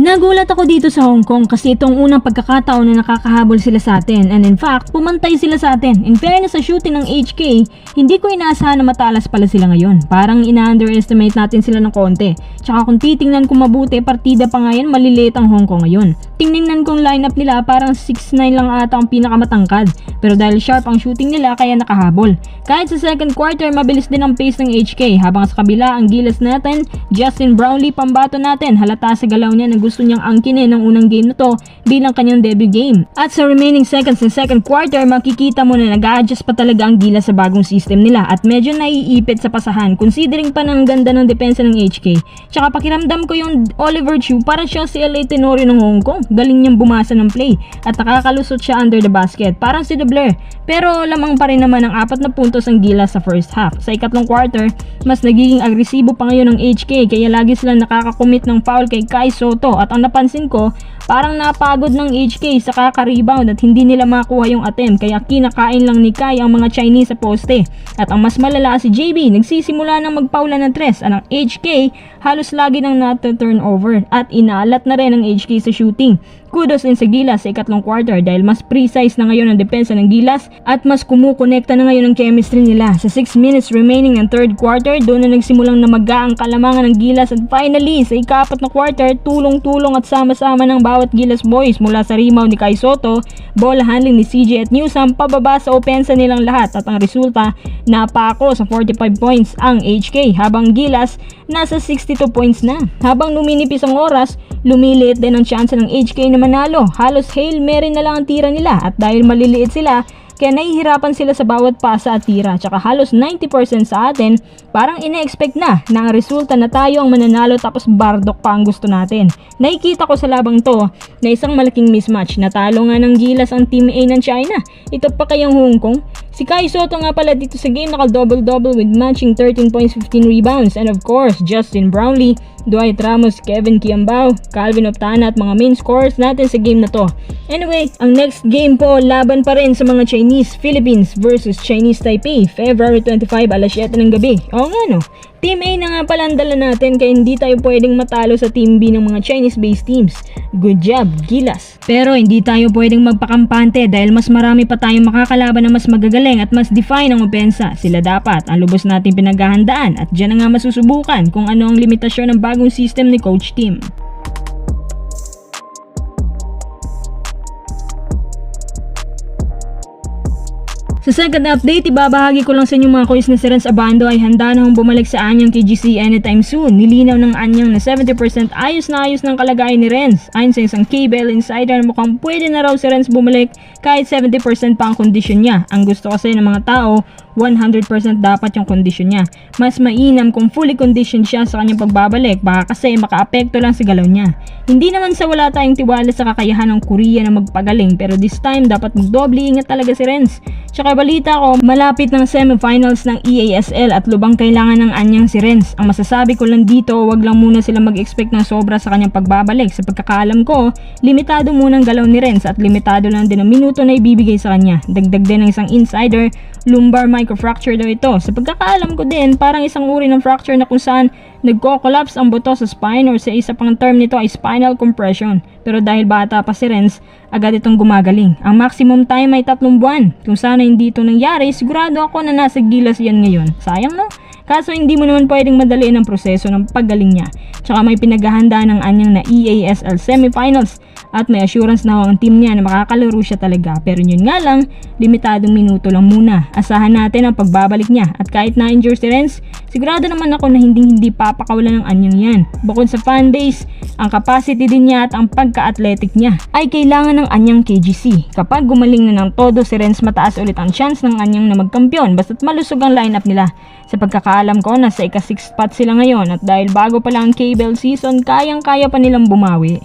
Nagulat ako dito sa Hong Kong kasi itong unang pagkakataon na nakakahabol sila sa atin, and in fact, pumantay sila sa atin. In fairness sa shooting ng HK, hindi ko inaasahan na matalas pala sila ngayon. Parang ina-underestimate natin sila ng konti. Tsaka kung titingnan ko mabuti, partida pa nga yan, maliliit ang Hong Kong ngayon. Tingnan kong lineup nila, parang 6'9 lang ata ang pinakamatangkad. Pero dahil sharp ang shooting nila, kaya nakahabol. Kahit sa second quarter, mabilis din ang pace ng HK. Habang sa kabila, ang gilas natin, Justin Brownlee pambato natin. Halata sa galaw niya na gusto niyang angkinin ng unang game na to bilang kanyang debut game. At sa remaining seconds ng second quarter, makikita mo na nag-a-adjust pa talaga ang gilas sa bagong system nila at medyo naiipit sa pasahan considering pa ng ganda ng depensa ng HK. Tsaka pakiramdam ko yung Oliver Chu, parang siyang si LA Tenorio ng Hong Kong. Galing niyang bumasa ng play at nakakalusot siya under the basket, parang si De Blair. Pero lamang pa rin naman ang 4 na puntos ang gilas sa first half. Sa ikatlong quarter, mas nagiging agresibo pa ngayon ng HK kaya lagi silang nakakakommit ng foul kay Kai Sotto. At ang napansin ko, parang napagod ng HK sa kaka-rebound at hindi nila makuha yung attempt kaya kinakain lang ni Kai ang mga Chinese sa poste. At ang mas malala si JB, nagsisimula ng magpaula ng tres at ang HK halos lagi nang turnover at inalat na rin ang HK sa shooting. Kudos din sa Gilas sa ikatlong quarter dahil mas precise na ngayon ang depensa ng Gilas at mas kumukonekta na ngayon ang chemistry nila. Sa 6 minutes remaining ng third quarter, doon na nagsimulang namaga ang kalamangan ng Gilas at finally sa ika-4 na quarter, tulong-tulong at sama-sama ng bawat Gilas boys mula sa rebound ni Kai Sotto, ball handling ni CJ at Newsam pababa sa opensa nilang lahat at ang resulta, napako sa 45 points ang HK habang Gilas nasa 62 points na. Habang luminipis ang oras, lumiliit din ang chance ng HK na manalo. Halos Hail Mary na lang ang tira nila at dahil maliliit sila, kaya nahihirapan sila sa bawat pasa at tira. Tsaka halos 90% sa atin, parang ina-expect na ang resulta na tayo ang mananalo tapos bardok pa ang gusto natin. Nakikita ko sa labang to na isang malaking mismatch. Natalo nga ng Gilas ang Team A ng China. Ito pa kayang Hong Kong. Si Kai Sotto nga pala dito sa game naka-double-double with matching 13 points, 15 rebounds. And of course, Justin Brownlee, Dwight Ramos, Kevin Kiambao, Calvin Optana at mga main scorers natin sa game na to. Anyway, ang next game po, laban pa rin sa mga Chinese, Philippines versus Chinese Taipei, February 25 alas 7 ng gabi. Oo nga no, Team A na nga pala ang dala natin kaya hindi tayo pwedeng matalo sa Team B ng mga Chinese-based teams. Good job, Gilas! Pero hindi tayo pwedeng magpakampante dahil mas marami pa tayong makakalaban na mas magagaling at mas define ang opensa. Sila dapat ang lubos nating pinaghahandaan at dyan na nga masusubukan kung ano ang limitasyon ng bagong system ni Coach Tim. Sa second update, ibabahagi ko lang sa inyo mga coins na si Renz Abando ay handa na bumalik sa anyang KGC anytime soon. Nilinaw ng anyang na 70% ayos ng kalagayan ni Renz. Ayon sa isang KBL insider, mukhang pwede na raw si Renz bumalik kahit 70% pa ang kondisyon niya. Ang gusto kasi ng mga tao, 100% dapat yung kondisyon niya. Mas mainam kung fully conditioned siya sa kanyang pagbabalik, baka kasi makaapekto lang sa galaw niya. Hindi naman sa wala tayong tiwala sa kakayahan ng Korea na magpagaling, pero this time dapat magdoble ingat talaga si Renz. Tsaka balita ko, malapit ng semifinals ng EASL at lubang kailangan ng anyang si Renz. Ang masasabi ko lang dito, wag lang muna sila mag-expect ng sobra sa kanyang pagbabalik. Sa pagkakaalam ko, limitado muna ang galaw ni Renz at limitado lang din ang minuto na ibibigay sa kanya. Dagdag din ng isang insider, lumbar microfracture daw ito. Sa pagkakaalam ko din, parang isang uri ng fracture na kung saan nagko-collapse ang buto sa spine or sa isa pang term nito ay spinal compression. Pero dahil bata pa si Renz, agad itong gumagaling. Ang maximum time ay 3 buwan. Kung sana hindi ito nangyari, sigurado ako na nasa Gilas yan ngayon. Sayang no? Kaso hindi mo naman pwedeng madaliin ang proseso ng paggaling niya. Tsaka may pinaghahanda ng anyang na EASL semifinals at may assurance na ang team niya na makakalaro siya talaga. Pero yun nga lang, limitadong minuto lang muna. Asahan natin ang pagbabalik niya at kahit na-injure si Renz, sigurado naman ako na hindi papakawalan ng anyang yan. Bukod sa fanbase, ang capacity din niya at ang pagka-athletic niya ay kailangan ng anyang KGC. Kapag gumaling na ng todo si Renz, mataas ulit ang chance ng anyang na magkampiyon basta't malusog ang lineup nila. Sa pagkakaalam ko, nasa ika-6 spot sila ngayon at dahil bago pa lang ang KBL season, kayang-kaya pa nilang bumawi.